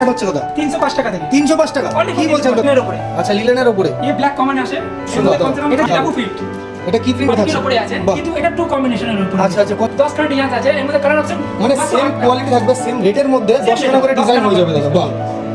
হচ্ছে দাদা 305 টাকা থেকে 305 টাকা কি বলছেন লিলেনের উপরে। আচ্ছা লিলেনের উপরে এই ব্ল্যাক কমন আসে সুন্দর তো। এটা ডাবল প্রিন্ট এটা কি প্রিন্ট থাকছে উপরে আছে বাহ। কিন্তু এটা টু কম্বিনেশনের উপরে আচ্ছা আচ্ছা কত 10 কালার ডিজাইন আছে এর মধ্যে কালার অপশন মানে সেম কোয়ালিটি থাকবে সেম রেটের মধ্যে 10 টাকা করে ডিজাইন হয়ে যাবে দাদা বাহ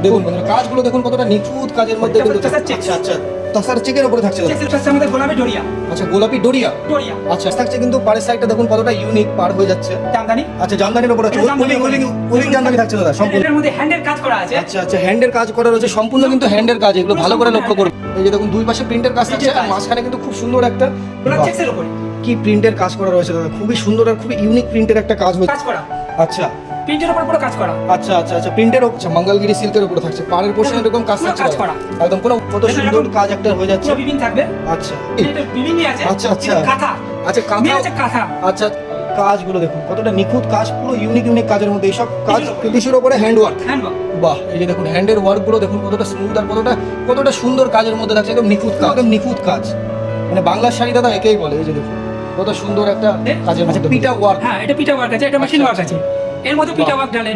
দেখুন বন্ধুরা কাজগুলো দেখুন কতটা নিখুঁত কাজের মধ্যে কিন্তু এটা হচ্ছে আচ্ছা আচ্ছা তাসার চেকের উপরে থাকছে দাদা চেক্স আছে আমাদের গোলাপি ডোরিয়া আচ্ছা গোলাপি ডোরিয়া ডোরিয়া আচ্ছা থাকছে কিন্তু পাড়ের সাইডটা দেখুন কতটা ইউনিক পার হয়ে যাচ্ছে জামদানি আচ্ছা জামদানির উপরে আছে এটা জামদানির ওলিং উপরে। ওলিং জামদানি থাকছে দাদা সম্পূর্ণ এর মধ্যে হ্যান্ডের কাজ করা আছে আচ্ছা আচ্ছা হ্যান্ডের কাজ করা রয়েছে সম্পূর্ণ কিন্তু হ্যান্ডের কাজ এগুলো ভালো করে লক্ষ্য করুন এই যে দেখুন দুই পাশে প্রিন্টের কাজ থাকছে আর মাঝখানে কিন্তু খুব সুন্দর একটা গোলাপ বাহ, চেক্সের উপরে কি প্রিন্টের কাজ করা রয়েছে দাদা খুবই সুন্দর আর খুবই ইউনিক প্রিন্টের একটা কাজ হয়েছে কাজ করা আচ্ছা প্রিন্টের উপর পুরো কাজ করা আচ্ছা আচ্ছা আচ্ছা প্রিন্টের আচ্ছা মঙ্গলগিরি সিল্কের উপরে থাকছে পাড়ের পোর্শন এরকম কাজ পুরো থাকছে কাজ দাদা। করা। একদম কোনো কত এটা সুন্দর এরকম কাজ একটা হয়ে যাচ্ছে পুরো বিভিন্ন থাকবে আচ্ছা এটা বিভিন্ন আছে আচ্ছা, আচ্ছা। এটা কাঁথা আচ্ছা মেয়ে কাঁথা আছে কাঁথা আচ্ছা কাজগুলো দেখুন কতটা নিখুঁত কাজ পুরো ইউনিক কাজের মধ্যে এইসব কাজ টিস্যুর উপরে। টিস্যুর উপরে হ্যান্ড ওয়ার্ক হ্যান্ডওয়ার্ক বাহ এই যে দেখুন হ্যান্ডের ওয়ার্কগুলো দেখুন কতটা স্মুথ আর কতটা সুন্দর কাজের মধ্যে থাকছে একদম নিখুঁত কাজ একদম নিখুঁত কাজ মানে বাংলার শাড়ি দাদা একেই বলে এই যে দেখুন কত সুন্দর একটা কাজের মধ্যে পিটা ওয়ার্ক হ্যাঁ এটা পিটা ওয়ার্ক আছে এটা মেশিন ওয়ার্ক আছে এর মধ্যে পিটা ওয়ার্ক ডালে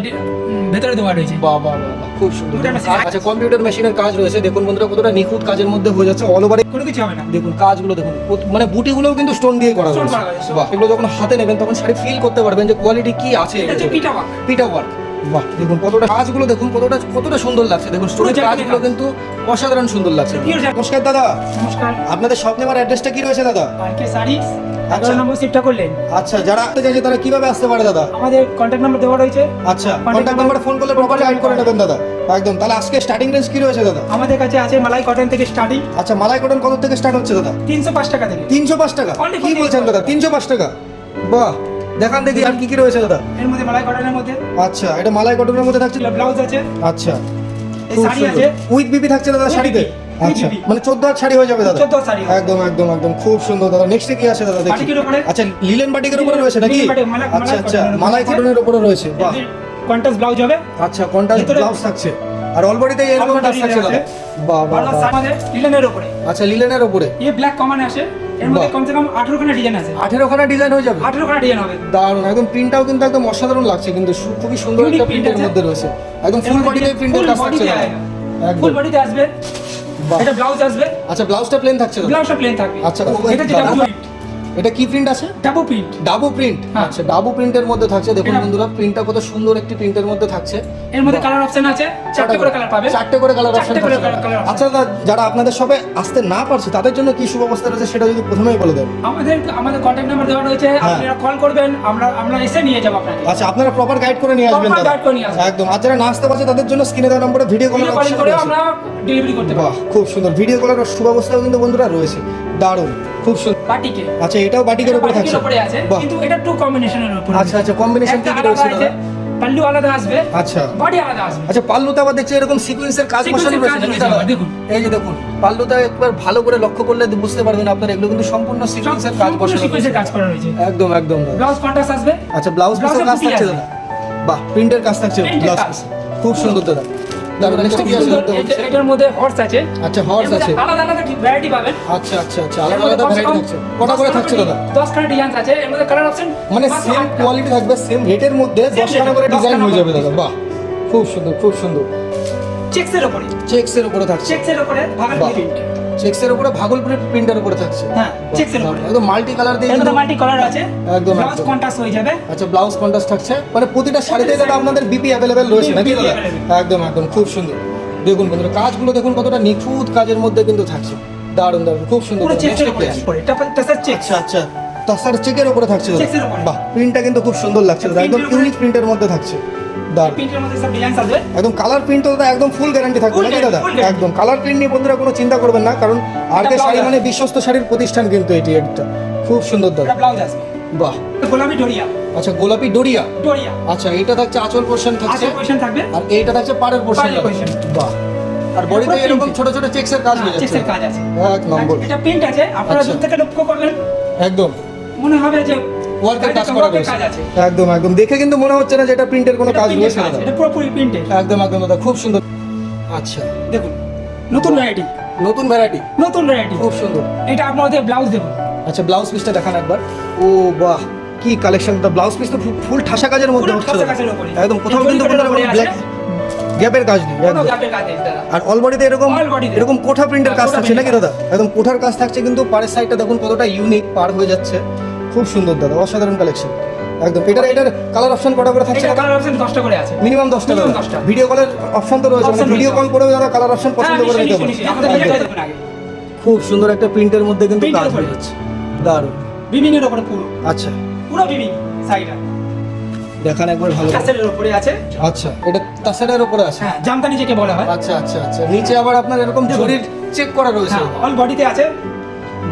ভেতরে দেওয়া রয়েছে বাহ বাহ বাহ বাহ, খুব সুন্দর Computer machine। আচ্ছা কম্পিউটার মেশিনের কাজ রয়েছে দেখুন বন্ধুরা কতটা নিখুঁত কাজের মধ্যে হয়ে যাচ্ছে অল ওভার কোনো কিছু হবে না দেখুন কাজগুলো দেখুন মানে বুটিগুলোও কিন্তু স্টোন দিয়ে করা Stone রয়েছে করা রয়েছে। বাহ এগুলো যখন হাতে নেবেন তখন শাড়ি ফিল করতে পারবেন যে কোয়ালিটি কি আছে এটা হচ্ছে পিটা ওয়ার্ক পিটা ওয়ার্ক বাহ দেখুন কতটা কাজগুলো দেখুন কতটা সুন্দর লাগছে দেখুন স্টোনের জায়গায় কাজগুলো কাজ। কিন্তু অসাধারণ সুন্দর লাগছে Pure জায়গায়। নমস্কার দাদা নমস্কার আপনাদের শপ নেওয়ার অ্যাড্রেসটা কি রয়েছে দাদা আরকে শাড়িস আচ্ছা। 11 নম্বর শিফটটা করলেন আচ্ছা যারা আসতে চাইছে তারা কিভাবে আসতে পারে দাদা আমাদের কন্ট্যাক্ট নাম্বার দেওয়া রয়েছে আচ্ছা কন্ট্যাক্ট নাম্বারে ফোন করলে প্রপারলি গাইড করে নেবেন দাদা একদম তাহলে আজকে স্টার্টিং রেঞ্জ কি রয়েছে দাদা আমাদের কাছে আছে মালাই কটন থেকে স্টার্টিং আচ্ছা মালাই কটন কত থেকে স্টার্ট হচ্ছে দাদা 305 টাকা থেকে 305 টাকা Only কি 305 বলছেন দাদা 305 টাকা বাহ দেখান দেখি আর কি রয়েছে দাদা এর মধ্যে মালাই কটনের মধ্যে আচ্ছা এটা মালাই কটনের মধ্যে থাকছে ব্লাউজ আছে আচ্ছা এই খুব শাড়ি সুন্দর। আছে উইথ বিবি থাকছে দাদা With শাড়িতে BB আচ্ছা BB মানে 14 হাত শাড়ি হয়ে যাবে দাদা 14 শাড়ি হবে। একদম খুব সুন্দর দাদা নেক্সটে কি আছে দাদা দেখি বাটিকের উপরে? আচ্ছা লিলেন বাটিকের উপরে রয়েছে নাকি লিলেন বাটিক, মালাই- আচ্ছা মালাই আচ্ছা কটনের মালাই উপরে কটনের উপরে রয়েছে বাহ কন্ট্রাস্ট ব্লাউজ হবে আচ্ছা কন্ট্রাস্ট ভিতরে- ব্লাউজ থাকছে আর অলবডিতে এরকম All body কাজ থাকছে আছে। দাদা বাহ বাহ ভালো বাহ। আমাদের লিলেনের উপরে আচ্ছা লিলেনের উপরে এই ব্ল্যাক কমন আসে এর মধ্যে বাহ। কমসে কম 18 খানা ডিজাইন আছে 18 খানা ডিজাইন হয়ে যাবে 18 খানা ডিজাইন হবে দারুণ একদম প্রিন্টটাও কিন্তু একদম অসাধারণ লাগছে কিন্তু খুবই সুন্দর Unique একটা print প্রিন্টের আছে। মধ্যে রয়েছে একদম ফুল বডিতে প্রিন্টের কাজ থাকছে দাদা ফুল একদম বডিতে আসবে বাহ। এটা ব্লাউজ আসবে আচ্ছা ব্লাউজটা প্লেন থাকছে দাদা ব্লাউজটা প্লেন থাকবে আচ্ছা, এটা যেটা দাদা। প্রিন্ট এটা কি প্রিন্ট আছে ডাবল প্রিন্ট ডাবু প্রিন্ট হ্যাঁ। আচ্ছা ডাবু প্রিন্টের মধ্যে থাকছে দেখুন এটা- বন্ধুরা প্রিন্টটা কত সুন্দর একটি প্রিন্টের মধ্যে থাকছে এর মধ্যে কালার অপশন আছে চারটে করে কালার পাবে চারটে করে কালার অপশন চারটে করে থাকছে colour option। আচ্ছা দাদা যারা আপনাদের সবে আসতে না পারছে তাদের জন্য কি সুব্যবস্থা রয়েছে সেটা যদি প্রথমেই বলে দেন আমাদের কন্ট্যাক্ট নাম্বার দেওয়া রয়েছে হ্যাঁ। আপনারা কল করবেন আমরা এসে নিয়ে যাব আপনাকে আচ্ছা আপনারা প্রপার গাইড করে নিয়ে আসবেন Proper দাদা guide করে নিয়ে আসবেন। একদম আর যারা না আসতে পারছে তাদের জন্য স্ক্রিনে দেওয়া নম্বরে ভিডিও কলের ভিডিও কলিং অপশন করে রয়েছে আমরা ডেলিভারি করতে বাহ পারবো খুব সুন্দর ভিডিও কলের সুব্যবস্থাও কিন্তু বন্ধুরা রয়েছে দারুণ খুব সুন্দর বাটিকে আচ্ছা এটাও বাটিকের উপরে থাকছে উপরে আছে বাহ কিন্তু এটা টু কম্বিনেশনের উপরে আচ্ছা আচ্ছা কম্বিনেশন কি একটা কি আলাদা রয়েছে আছে দাদা পাল্লু আলাদা আসবে আচ্ছা বডি আলাদা আসবে আচ্ছা পাল্লুতে আবার দেখছি এরকম সিকোয়েন্সের কাজ Sequence বসানো এর রয়েছে কাজ নাকি রয়েছে দাদা? আবার, দেখুন। এই যে দেখুন পাল্লুটা একবার ভালো করে লক্ষ্য করলে বুঝতে পারবেন আপনারা এগুলো কিন্তু সম্পূর্ণ সিকোয়েন্সের কাজ বসানো সিকোয়েন্সের রয়েছে। কাজ করা রয়েছে একদম দাদা ব্লাউজ কন্ট্রাস্ট আসবে আচ্ছা ব্লাউজ পিসের ব্লাউজে কাজ বুটি থাকছে আছে। দাদা বাহ প্রিন্টের কাজ থাকছে Print এর ব্লাউজ কাজ। পিস খুব সুন্দর দাদা দাদা নেক্সট কি আছে সুন্দর, দাদা বলছে? এটার মধ্যে হর্স আছে আচ্ছা হর্স এর মধ্যে আছে আলাদা আলাদা ভ্যারাইটি পাবেন আচ্ছা আলাদা আলাদা ভ্যারাইটি থাকছে কটা করে থাকছে দাদা 10 খানা ডিজাইন আছে এর মধ্যে কালার অপশন মানে সেম কোয়ালিটি থাকবে সেম রেটের মধ্যে 10 খানা করে 10 ডিজাইন খানা হয়ে যাবে করে দাদা বাহ খুব সুন্দর চেক্সের উপরে চেক্সের উপরে থাকছে চেক্সের উপরে ভাগল বাহ। প্রিন্ট চেক্সের উপরে ভাগলপুরের প্রিন্টের উপরে থাকছে হ্যাঁ চেক্সের উপরে একদম মাল্টি কালার দিয়ে এর মধ্যে কিন্তু- মাল্টি কালার আছে একদম, ব্লাউজ একদম। কন্ট্রাস্ট হয়ে যাবে আচ্ছা ব্লাউজ কন্ট্রাস্ট থাকছে মানে প্রতিটা শাড়িতে দাদা আপনাদের বিপি অ্যাভেলেবেল রয়েছে নাকি BB দাদা available। একদম খুব সুন্দর দেখুন বন্ধুরা কাজগুলো দেখুন কতটা নিখুঁত কাজের মধ্যে কিন্তু থাকছে দারুণ খুব সুন্দর পুরো দাদা। চেক্সের Next উপরে কি আছে? পড়ে এটা টাসার চেক্স আচ্ছা তাসার চেকের উপরে থাকছে দাদা চেক্সের উপরে। বাহ প্রিন্টটা কিন্তু খুব সুন্দর লাগছে দাদা একদম প্রিন্টের উপরে- ইউনিক প্রিন্টের মধ্যে থাকছে দারুণ প্রিন্টের মধ্যে সব ডিজাইন আসবে একদম কালার প্রিন্ট তো দাদা একদম ফুল গ্যারান্টি থাকবে Full নাকি guarantee, দাদা full guarantee। একদম কালার প্রিন্ট নিয়ে বন্ধুরা কোনো চিন্তা করবেন না কারণ আরকে blouse শাড়ি আছে। মানে বিশ্বস্ত শাড়ির প্রতিষ্ঠান কিন্তু এটি একটা খুব সুন্দর দাদা এটা ব্লাউজ আসবে বাহ গোলাপি ডোরিয়া আচ্ছা গোলাপি ডোরিয়া ডোরিয়া আচ্ছা এটা থাকছে আঁচল পোর্শন থাকছে আছে কোয়েশ্চেন থাকবে আর এইটা থাকছে পাড়ের পোর্শন পাড়ের portion। বাহ আর বডিতে পুরো এরকম print। ছোট ছোট চেক্সের কাজ হয়ে যাচ্ছে চেক্সের কাজ আছে এক নম্বর এটা প্রিন্ট আছে আপনারা আচ্ছা। দূর থেকে লক্ষ্য করবেন একদম মনে হবে যে ওয়ার্কের কাজ করা রয়েছে কাজ আছে একদম দেখে কিন্তু মনে হচ্ছে না যে এটা প্রিন্টের কোনো এটা কাজ print এর রয়েছে কাজ, দাদা এটা পুরোপুরি প্রিন্টেড একদম দাদা খুব সুন্দর আচ্ছা দেখুন নতুন ভ্যারাইটি নতুন ভ্যারাইটি নতুন ভ্যারাইটি খুব সুন্দর এটা আপনাদের ব্লাউজ দেখুন আচ্ছা ব্লাউজ পিসটা দেখান একবার ও বাহ কি কালেকশন দা ব্লাউজ পিস তো ফুল ঠাসা কাজের মধ্যে পুরো হচ্ছে ঠাসা দাদা। কাজের উপরে। একদম কোথাও এই কিন্তু জরি কাটার উপরে ব্ল্যাক গ্যাপের কাজ নেই কোনো একদম। গ্যাপের কাজ নেই দাদা। আর অল বডিতে এরকম All body তে। এরকম কোঠা প্রিন্টের কাজ কোঠা থাকছে নাকি print দাদা? একদম কোঠার কাজ থাকছে, কিন্তু পাড়ের সাইডটা দেখুন কতটা ইউনিক পার হয়ে যাচ্ছে, খুব সুন্দর দাদা, অসাধারণ কালেকশন একদম। এটার কালার অপশন কটা করে থাকছে? এটা কালার অপশন 10টা করে আছে। মিনিমাম 10টা Minimum দাদা। 10টা। ভিডিও কলের অপশন তো রয়েছে, মানে Option ভিডিও রয়েছে। কল করেও দাদা কালার অপশন পছন্দ হ্যাঁ, করে নিতে নিশ্চয়ই, পারে। নিশ্চয়ই। আমাদের একদম। ভিডিওটা দেখুন আগে। খুব সুন্দর একটা প্রিন্টের মধ্যে কিন্তু Print এর কাজ হয়ে উপরে। যাচ্ছে, দারুণ। বিবিনের উপরে পুরো আচ্ছা, পুরো বিবিন সাইডটা দেখান একবার ভালো করে। কাছের উপরে আছে। আচ্ছা, এটা তাসারের উপরে আছে। হ্যাঁ, জামদানি যেকে বলা হয়। আচ্ছা আচ্ছা আচ্ছা, নিচে আবার আপনার এরকম দেখুন। জরির চেক করা রয়েছে। হ্যাঁ, অল বডিতে আছে,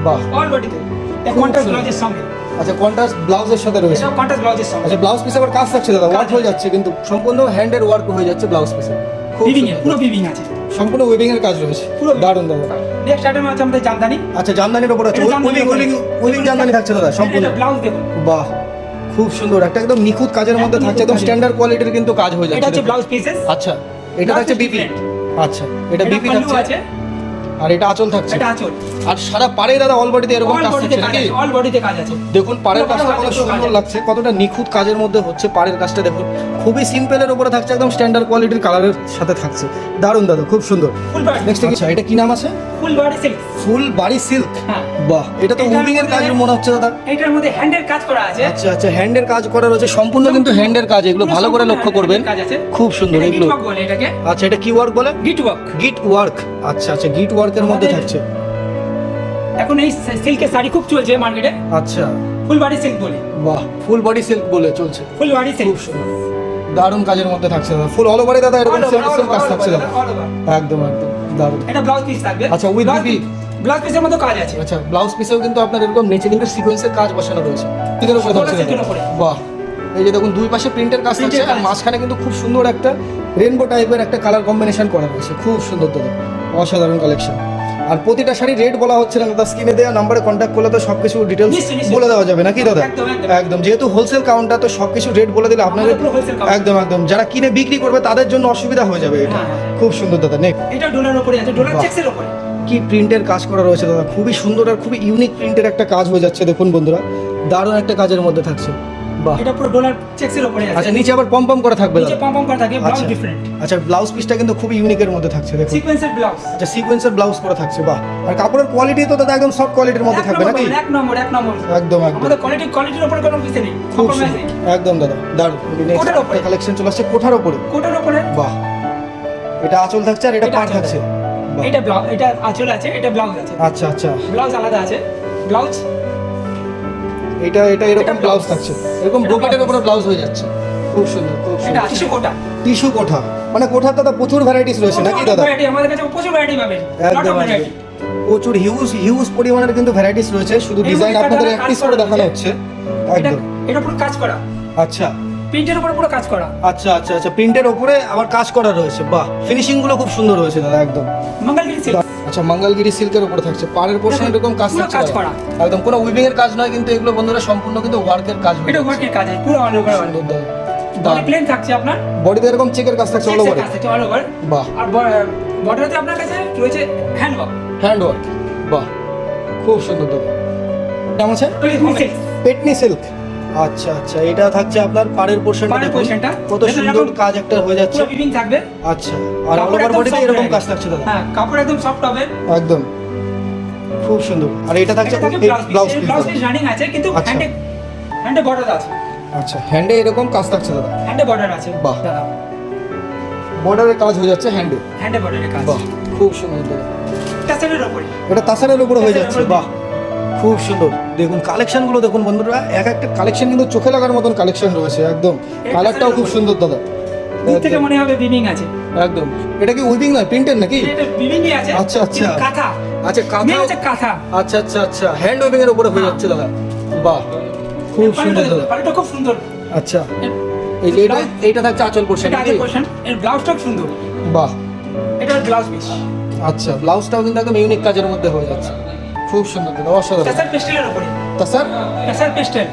বাহ। অল বডিতে। এই খুব কন্ট্রাস্ট সুন্দর। ব্লাউজের সঙ্গে। আচ্ছা, কন্ট্রাস্ট ব্লাউজের সাথে রয়েছে। এটা কন্ট্রাস্ট ব্লাউজের সঙ্গে। আচ্ছা, ব্লাউজ পিসে আবার কাজ থাকছে দাদা, ওয়ার্ক হয়ে যাচ্ছে, কিন্তু সম্পূর্ণ হ্যান্ডের ওয়ার্ক হয়ে যাচ্ছে ব্লাউজ পিসে। খুব বিবিং এর সুন্দর। পুরো বিবিং আছে। সম্পূর্ণ ওয়েবিং এর কাজ রয়েছে, পুরো দারুণ দাদা। নেক্সট আইটেম আছে আমাদের জামদানি। আচ্ছা, জামদানির উপর আছে, এটা জামদানির উপরে। ওয়েবিং জামদানি থাকছে দাদা সম্পূর্ণ। এটা ব্লাউজ দেখুন। বাহ, খুব সুন্দর, একটা একদম নিখুঁত কাজের মধ্যে একদম থাকছে, নিখুঁত একদম কাজের। স্ট্যান্ডার্ড কোয়ালিটির কিন্তু কাজ হয়ে এটা যাচ্ছে হচ্ছে দেখুন। Blouse pieces. আচ্ছা, এটা থাকছে বিপি। আচ্ছা, এটা বিপি পাল্লু থাকছে, আছে, আর এটা আঁচল থাকছে। এটা আঁচল। আর সারা পাড়ে দাদা অল বডিতে এরকম অল কাজ বডিতে থাকছে কাজ নাকি? আছে, অল বডিতে কাজ আছে। দেখুন পাড়ের পুরো কাজটা কাজ কত আছে, পুরো সুন্দর কাজ। লাগছে, কতটা নিখুঁত কাজের মধ্যে হচ্ছে পাড়ের কাজটা দেখুন, খুবই সিম্পলের উপরে থাকছে, একদম স্ট্যান্ডার্ড কোয়ালিটির কালারের সাথে থাকছে, দারুণ দাদা, খুব সুন্দর। ফুল বডি, নেক্সট আচ্ছা, এটা কি নাম আছে? Full body silk. ফুল বাড়ি সিল্ক। হ্যাঁ, বাহ, এটা তো এটার উইভিং এর কাজ মধ্যে- মনে হচ্ছে দাদা। এটার মধ্যে হ্যান্ডের কাজ করা আছে। আচ্ছা আচ্ছা, হ্যান্ডের কাজ করা রয়েছে, সম্পূর্ণ কিন্তু হ্যান্ডের কাজ, এগুলো পুরো ভালো করে সম্পূর্ণ লক্ষ্য hand করবেন, কাজ আছে। খুব সুন্দর এটা এগুলো। গিট ওয়ার্ক বলে এটাকে। আচ্ছা, এটা কি ওয়ার্ক বলে? গিট ওয়ার্ক। গিট ওয়ার্ক। আচ্ছা আচ্ছা, গিট ওয়ার্কের মধ্যে আমাদের- থাকছে। এখন এই সিল্কের শাড়ি খুব চলছে মার্কেটে, আচ্ছা, ফুল বডি সিল্ক বলে। বাহ, ফুল বডি সিল্ক বলে চলছে, ফুল বডি সিল্ক। খুব সুন্দর, দারুণ কাজের মধ্যে থাকছে দাদা, ফুল অল ওভারে দাদা এরকম সিল্ক কাজ থাকছে দাদা, একদম একদম দারুণ। এটা ব্লাউজ পিস থাকবে। আচ্ছা, with BB? ব্লাউজ পিসের মধ্যে কাজ আছে। আচ্ছা, ব্লাউজ পিসেও কিন্তু আপনার এরকম নিচে কিন্তু সিকোয়েন্সের কাজ বসানো রয়েছে, এর উপরে গোটা থাকছে সিল্কের দাদা। উপরে। বাহ, এই যে দেখুন দুই পাশে প্রিন্টের কাজ Print থাকছে, এর আর কাজ। মাঝখানে কিন্তু খুব সুন্দর একটা রেনবো টাইপের একটা কালার কম্বিনেশন করা রয়েছে, খুব সুন্দর দাদা, অসাধারণ কালেকশন। আর প্রতিটা শাড়ি রেট বলা হচ্ছে না দাদা, স্ক্রিনে দেওয়া নাম্বারে কন্ট্যাক্ট করলে তো সবকিছু ডিটেলস নিশ্চয়ই, নিশ্চয়ই। বলে দেওয়া যাবে নাকি দাদা? একদম, একদম। একদম, যেহেতু হোলসেল কাউন্টার, তো সবকিছু রেট বলে দিলে আপনাদের আমাদের পুরো wholesale counter। একদম একদম যারা কিনে বিক্রি করবে তাদের জন্য অসুবিধা হয়ে যাবে এটা। হ্যাঁ, হ্যাঁ। খুব সুন্দর দাদা। নেক্সট এটা ডলার উপরে আছে, ডলার বাহ। চেকসের উপরে। কি প্রিন্টের কাজ করা রয়েছে দাদা, খুবই সুন্দর আর খুবই ইউনিক প্রিন্টের একটা কাজ হয়ে যাচ্ছে দেখুন বন্ধুরা, দারুণ একটা কাজের মধ্যে থাকছে। বাহ, এটা পুরো ডলার চেকসের উপরে আছে। আচ্ছা, নিচে আবার পম পম করে থাকবে নিচে দাদা। পম পম করা থাকে, ব্লাউজ আচ্ছা ডিফারেন্ট। আচ্ছা, ব্লাউজ পিসটা কিন্তু খুবই ইউনিকের মধ্যে থাকছে দেখুন। সিকোয়েন্সের ব্লাউজ। আচ্ছা, সিকোয়েন্সের ব্লাউজ করা থাকছে, বাহ। আর কাপড়ের কোয়ালিটি তো দাদা একদম সফট কোয়ালিটির মধ্যে থাকবে নাকি? এক নম্বর। একদম একদম, আমাদের কোয়ালিটির উপরে কোনো কিছু নেই, খুব কম্প্রোমাইজ সুন্দর, নেই। একদম দাদা, দারুণ। কোটার উপরে। কালেকশন চলে আসছে কোঠার উপরে, কোটার উপরে। বাহ, এটা আঁচল থাকছে আর এটা এটা পাড় আঁচল থাকছে, বাহ। এটা ব্লাউজ, এটা আঁচল আছে, এটা ব্লাউজ আছে। আচ্ছা আচ্ছা, ব্লাউজ আলাদা আছে, ব্লাউজ। এটা এটা এরকম এটা ব্লাউজ blouse। থাকছে, এরকম এটা ব্রোকেটের blouse। উপরে ব্লাউজ হয়ে যাচ্ছে, খুব সুন্দর খুব এটা সুন্দর। টিস্যু কোটা। টিস্যু কোঠা, মানে কোঠার দাদা প্রচুর ভ্যারাইটিস রয়েছে নাকি দাদা? ভ্যারাইটি আমাদের কাছে প্রচুর ভ্যারাইটি পাবেন। একদম একদম, প্রচুর হিউজ পরিমাণের কিন্তু ভ্যারাইটিস রয়েছে, শুধু এর ডিজাইন মধ্যে আপনাদের কালার এক কাজ পিস করে করা দেখানো রয়েছে। হচ্ছে, এটা একদম। এটা পুরো কাজ করা, আচ্ছা প্রিন্টের উপরে পুরো কাজ করা। আচ্ছা আচ্ছা আচ্ছা, প্রিন্টের ওপরে আবার কাজ করা রয়েছে, বাহ, ফিনিশিং গুলো খুব সুন্দর রয়েছে দাদা, একদম। মঙ্গলগিরি সিল্ক। আচ্ছা, মঙ্গলগিরি সিল্কের উপরে থাকছে, পাড়ের পোর্শন দেখুন, এরকম কাজ পুরো থাকছে কাজ দাদা। করা। একদম কোনো উইভিং এর কাজ নয়, কিন্তু এগুলো বন্ধুরা সম্পূর্ণ কিন্তু ওয়ার্কের কাজ হয়ে এটা ওয়ার্কের কাজ আছে, পুরো অল ওভার। সুন্দর দাদা, বডি প্লেন থাকছে আপনার, বডিতে এরকম চেকের কাজ থাকছে অল চেকসের ওভারে, কাজ থাকছে অল ওভার। বাহ, আর বর্ডারতে আপনার কাছে রয়েছে হ্যান্ড ওয়ার্ক। হ্যান্ড ওয়ার্ক, বাহ, খুব সুন্দর দাদা। কেমন আছে? পেটনি সিল্ক। আচ্ছা আচ্ছা, এটা থাকছে আপনার পাড়ের পোর্শনটা, পাড়ের portionটা। কত দেখুন সুন্দর এরকম কাজ একটা হয়ে যাচ্ছে। পুরো বিবিং থাকবে। আচ্ছা, আর অল কাপড় ওভার একদম বডিতে soft এরকম হবে। কাজ থাকছে দাদা, হ্যাঁ, কাপড় একদম সফট হবে। একদম খুব সুন্দর। আর এটা থাকছে এটা থাকে blouse piece, blouse piece running আছে, কিন্তু আচ্ছা। হ্যান্ডে বর্ডার আছে। আচ্ছা, হ্যান্ডে এরকম কাজ থাকছে দাদা, হ্যান্ডে বর্ডার আছে। বাহ। দাদা, বর্ডারের কাজ হয়ে যাচ্ছে হ্যান্ডে, হ্যান্ডে বর্ডারের কাজ। বাহ, খুব সুন্দর দাদা। টাসেলের উপরে। এটা তাসারের উপরে হয়ে তাসারের যাচ্ছে, উপরে। বাহ, খুব সুন্দর। দেখুন কালেকশন গুলো দেখুন বন্ধুরা, এক একটা কালেকশন কিন্তু চোখে লাগার মতন কালেকশন রয়েছে, একদম। কালারটাও খুব সুন্দর দাদা, দূর থেকে একদম, মনে হবে বিবিং আছে। একদম। এটা কি উইভিং নয়, প্রিন্টের নাকি? এটা বিবিংই আছে। আচ্ছা, আচ্ছা। কিন্তু কাঁথা। আচ্ছা, মেন কাঁথা। হচ্ছে কাঁথা। আচ্ছা আচ্ছা আচ্ছা, হ্যান্ড ওয়েভিং এর উপরে হয়ে যাচ্ছে দাদা, বাহ, খুব সুন্দর দাদা। পাড়িটা খুব সুন্দর। আচ্ছা, এই যে এইটা থাকছে আঁচল পোর্শন, এটা আগের পোর্শন, এর ব্লাউজটাও সুন্দর। বাহ। এটা ব্লাউজ পিস। আচ্ছা, ব্লাউজটাও কিন্তু একদম ইউনিক কাজের মধ্যে হয়ে যাচ্ছে, খুব সুন্দর দাদা, অসাধারণ। টাসার পেস্টেলের উপরে। তা স্যার, টাসার পেস্টেল।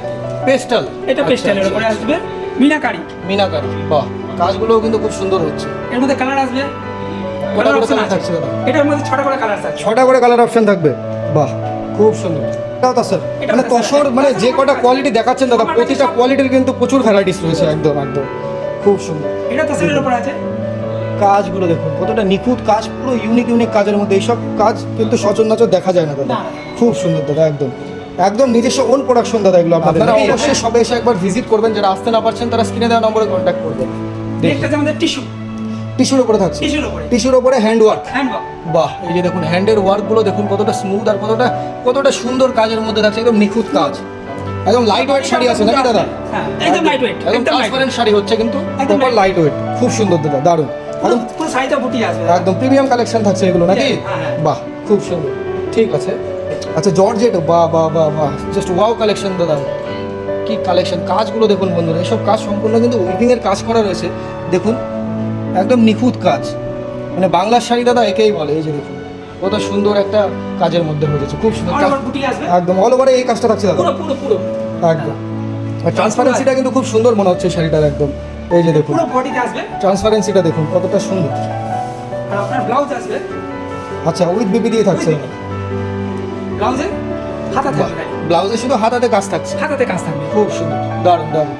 পেস্টাল, এটা পেস্টেলের উপরে আসবে, মিনাকারি। মিনাকারি, বাহ, কাজগুলোও কিন্তু খুব সুন্দর হচ্ছে। এর মধ্যে কালার আসবে। কটা করে option কালার আছে। থাকছে দাদা? এটার মধ্যে 6টা করে কালার আছে। 6টা করে কালার অপশন থাকবে, বাহ, খুব সুন্দর। এটাও তা স্যার, এটা মানে তাছাড়া- তসর, মানে যে কটা কোয়ালিটি দেখাচ্ছেন দাদা, আমার কাছে প্রতিটা সব- কোয়ালিটির কিন্তু প্রচুর ভ্যারাইটিস রয়েছে, একদম একদম, খুব সুন্দর। এটা টাসেলের উপরে আছে। কাজগুলো দেখুন কতটা নিখুঁত কাজ, পুরো ইউনিক ইউনিক কাজের মধ্যে। এইসব কাজ কিন্তু সচরাচর দেখা যায় না দাদা, খুব সুন্দর দাদা, একদম একদম নিজস্ব ওন প্রোডাকশন দাদা এগুলো। আপনারা অবশ্যই সবাই এসে একবার ভিজিট করবেন, যারা আসতে না পারছেন তারা স্ক্রিনে দেওয়া নম্বরে কন্ট্যাক্ট করবেন। নেক্সট আছে আমাদের টিস্যু, টিস্যুর উপরে থাকছে, টিস্যুর উপরে হ্যান্ড ওয়ার্ক। বাহ, এই যে দেখুন হ্যান্ডের ওয়ার্কগুলো দেখুন কতটা স্মুথ আর কতটা সুন্দর কাজের মধ্যে থাকছে, একদম নিখুঁত কাজ। একদম লাইট ওয়েট শাড়ি আছে নাকি দাদা? একদম লাইট ওয়েট, একদম ট্রান্সপারেন্ট শাড়ি হচ্ছে কিন্তু প্রপার লাইট ওয়েট, খুব সুন্দর দাদা, দারুণ। একদম পুরো শাড়িটা বুটি আসবে, একদম প্রিমিয়াম কালেকশন থাকছে এগুলো নাকি? বাহ, খুব সুন্দর, ঠিক আছে। আচ্ছা জর্জেট, বাহ বাহ বাহ বাহ, জাস্ট ওয়াও কালেকশন দাদা, কি কালেকশন। কাজগুলো দেখুন বন্ধুরা, এসব কাজ সম্পূর্ণ কিন্তু উইভিং এর কাজ করা রয়েছে, দেখুন একদম নিখুঁত কাজ। মানে বাংলার শাড়ি দাদা একেই বলে। এই যে দেখুন কত সুন্দর একটা কাজের মধ্যে হয়েছে, খুব সুন্দর বুটি আসবে একদম অল ওভারে এই কাজটা থাকছে দাদা, পুরো পুরো পুরো একদম। আর ট্রান্সপারেন্সিটা কিন্তু খুব সুন্দর মনে হচ্ছে শাড়িটার, একদম। এই যে দেখুন পুরো বডিতে আসবে, ট্রান্সপারেন্সিটা দেখুন কতটা সুন্দর। আর আপনার ব্লাউজ আসবে, আচ্ছা উইথ বিবি দিয়ে থাকছে, ব্লাউজে হাতা থাকবে, ব্লাউজে শুধু হাতাতে কাজ থাকছে, হাতাতে কাজ থাকবে, খুব সুন্দর, দারুণ দারুণ,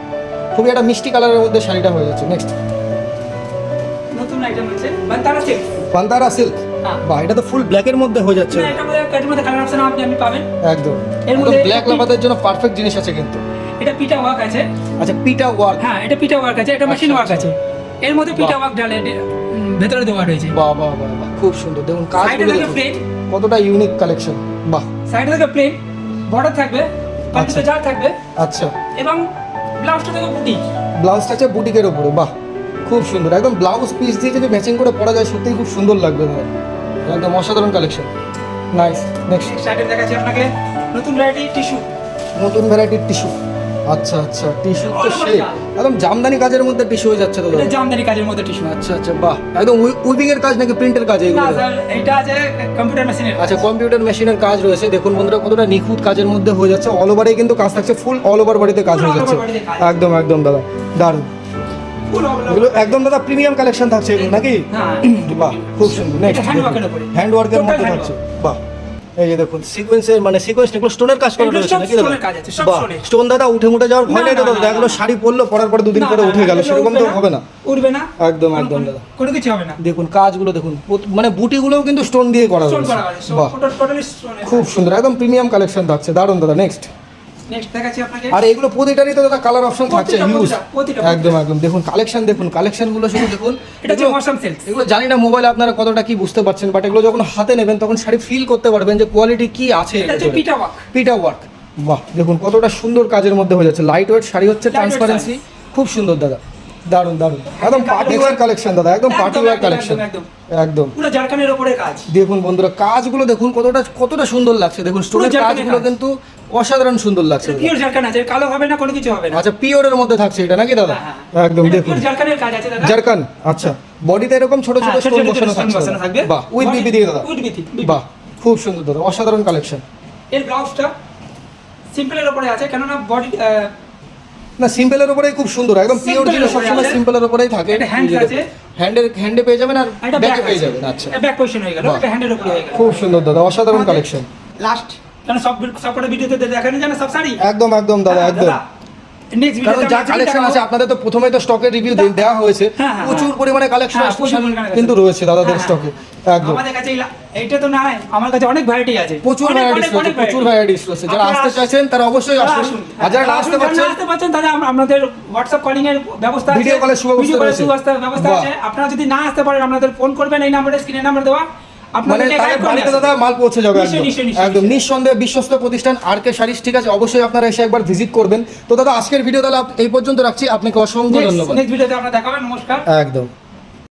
খুবই একটা মিষ্টি কালারের মধ্যে শাড়িটা হয়ে যাচ্ছে। নেক্সট নতুন আইটেম আছে বান্তারা সিল্ক, পান্তারা সিল্ক। হ্যাঁ। বাহ, এটা তো ফুল ব্ল্যাকের মধ্যে হয়ে যাচ্ছে, এটা মধ্যে কাটের মধ্যে কালার অপশন আপনি পাবেন একদম। এর মধ্যে ব্ল্যাক লাভারদের জন্য পারফেক্ট জিনিস আছে কিন্তু। এটা পিটা ওয়ার্ক আছে, আচ্ছা পিটা ওয়ার্ক, হ্যাঁ এটা পিটা ওয়ার্ক আছে, এটা মেশিন আচ্ছা, ওয়ার্ক আছে, এর মধ্যে পিটা ওয়ার্ক ডালে ভেতরে দেওয়া রয়েছে। বাহ বাহ বাহ বাহ, খুব সুন্দর, দেখুন সাইডে কাজগুলো থেকে দেখুন প্লেন, কতটা ইউনিক কালেকশন। বাহ, সাইডে থেকে প্লেন, বর্ডার থাকবে, পাঁচটা আচ্ছা। জার থাকবে, আচ্ছা এবং ব্লাউজটা থেকে বুটি, ব্লাউজটা আছে বুটিকের উপরে। বাহ, খুব সুন্দর, একদম ব্লাউজ পিস দিয়ে যদি ম্যাচিং করে পরা যায় সত্যিই খুব সুন্দর লাগবে দাদা, একদম অসাধারণ কালেকশন। নাইস। নেক্সট সাইডে দেখাচ্ছি আপনাকে নতুন ভ্যারাইটি টিস্যু, নতুন ভ্যারাইটির টিস্যু। আচ্ছা আচ্ছা, টিস্যু তো সেই একদম জামদানি কাজের মধ্যে টিস্যু হয়ে যাচ্ছে দাদা। এটা জামদানি কাজের মধ্যে টিস্যু। আচ্ছা আচ্ছা, বাহ, একদম উইভিং এর কাজ নাকি প্রিন্টের কাজ না এগুলো? স্যার, এটা আছে কম্পিউটার মেশিনের। আচ্ছা, কম্পিউটার মেশিনের কাজ রয়েছে, দেখুন বন্ধুরা কতটা নিখুঁত কাজের মধ্যে হয়ে যাচ্ছে। অল ওভারেই কিন্তু কাজ থাকছে, ফুল অল ওভার বডিতে কাজ হয়ে যাচ্ছে, একদম একদম দাদা, দারুণ। এগুলো একদম দাদা প্রিমিয়াম কালেকশন থাকছে এগুলো নাকি? হ্যাঁ, বাহ, খুব সুন্দর। নেক্সট হ্যান্ড ওয়ার্কের উপরে, হ্যান্ড ওয়ার্কের Total মধ্যে hand থাকছে, বাহ। এই যে দেখুন সিকোয়েন্সের মানে সিকোয়েন্স এগুলো স্টোনের কাজ করা এগুলো রয়েছে সব নাকি দাদা? stone এর কাজ আছে, সব বাহ, stone এর। স্টোন দাদা উঠে যাওয়ার ভয় না, নেই তো না, দাদা? না, এগুলো না। শাড়ি পরলো, পরার পরে দুদিন পরে উঠে গেল, সেরকম তো হবে না, উঠবে না, একদম একদম দাদা। কোনো কিছু হবে না, দেখুন কাজগুলো দেখুন, মানে বুটিগুলোও কিন্তু স্টোন দিয়ে করা স্টোন রয়েছে, করা আছে, বাহ, টোটালি স্টোন। খুব সুন্দর, একদম প্রিমিয়াম কালেকশন থাকছে, দারুণ দাদা। নেক্সট, নেক্সট দেখাচ্ছি আপনাকে, আর এগুলো প্রতিটারই তো দাদা কালার অপশন থাকছে প্রতিটা, হিউজ, প্রতিটা। একদম একদম। দেখুন কালেকশনগুলো শুধু দেখুন, এটা হচ্ছে মশাম সেলস। এগুলো জানি না মোবাইলে আপনারা কতটা কি বুঝতে পারছেন, বাট এগুলো যখন হাতে নেবেন তখন শাড়ি ফিল করতে পারবেন যে কোয়ালিটি কি আছে। এটা হচ্ছে পিটা ওয়ার্ক, পিটা ওয়ার্ক, বাহ, দেখুন কতটা সুন্দর কাজের মধ্যে হয়ে যাচ্ছে। লাইট ওয়েট শাড়ি হচ্ছে, Light weight ট্রান্সপারেন্সি খুব সুন্দর দাদা, দারুণ দারুণ, একদম পার্টি ওয়্যার কালেকশন দাদা, একদম পার্টি ওয়্যার কালেকশন, একদম। পুরো ঝাড়খানের উপরে কাজ। দেখুন বন্ধুরা কাজগুলো দেখুন কতটা সুন্দর লাগছে, দেখুন স্টোনের ঝাড়খানের কাজগুলো কাজ। কিন্তু অসাধারণ সুন্দর লাগছে। পিওর ঝাড়খান আছে, কালো হবে না, কোনো কিছু হবে না। আচ্ছা, পিওরের মধ্যে থাকছে এটা নাকি দাদা? হ্যাঁ, একদম এটা দেখুন পিওর ঝাড়খানের কাজ আছে দাদা। জারকান, আচ্ছা, বডিতে এরকম ছোট ছোট হ্যাঁ, ছোট স্টোন ছোট বসানো stone বসানো থাকবে। বাহ, উইথ বিবি দিয়ে দাদা, উইথ বিথি। বাহ, খুব সুন্দর দাদা, অসাধারণ কালেকশন। এর ব্লাউজটা সিম্পলের উপরে আছে, কেননা বডি না সিম্পলের উপরেই খুব সুন্দর, একদম পিওর Simple জিনিস এর উপরে সবসময় আছে। সিম্পলের উপরেই থাকে। এটা হ্যান্ড আছে, হ্যান্ডে পেয়ে যাবেন আর এটা ব্যাকে ব্যাক পেয়ে যাবেন। আচ্ছা, ব্যাক পজিশন হয়ে গেল, বাহ। এটা হ্যান্ডের উপরে হয়ে গেল। খুব সুন্দর দাদা, অসাধারণ কালেকশন। লাস্ট, কারণ সবকটা ভিডিওতে দেখানো যায় না সব শাড়ি। একদম একদম দাদা, একদম। নেক্সট কারণ যা কালেকশন আছে আপনাদের তো প্রথমেই তো স্টকের রিভিউ দেওয়া হয়েছে, হ্যাঁ, হ্যাঁ, প্রচুর পরিমাণে কালেকশন হ্যাঁ, প্রচুর পরিমাণে কিন্তু রয়েছে দাদাদের হ্যাঁ, স্টকে, একদম। আমাদের কাছে এইটা তো নাই, আমার কাছে অনেক ভ্যারাইটি আছে, প্রচুর অনেক, ভ্যারাইটিস অনেক, রয়েছে, অনেক প্রচুর variety। ভ্যারাইটিস রয়েছে। যারা আপনারা আসতে চাইছেন তারা অবশ্যই তারা আসুন, আসুন। আর যারা না আসতে যারা না পারছেন আসতে পারছেন তাহলে আমাদের হোয়াটসঅ্যাপ কলিং এর ব্যবস্থা আছে, ভিডিও কলের সুব্যবস্থা ভিডিও কলের রয়েছে। ব্যবস্থা বাহ। আছে। আপনারা যদি না আসতে পারেন আপনাদের ফোন করবেন, এই নাম্বারে স্ক্রিনে নাম্বার দেওয়া, মানে আপনাদেরকে তাদের guide করে বাড়িতে আসবে। দাদা মাল পৌঁছে যাবে, নিশ্চয়ই, একদম নিশ্চয়ই, নিশ্চয়ই, একদম নিঃসন্দেহে বিশ্বস্ত প্রতিষ্ঠান আর.কে শাড়িজ, ঠিক আছে? অবশ্যই আপনারা এসে একবার ভিজিট করবেন। তো দাদা আজকের ভিডিও তাহলে এই পর্যন্ত রাখছি, আপনাকে অসংখ্য ধন্যবাদ। নেক্সট ভিডিওতে আমরা দেখাবেন, নমস্কার। একদম।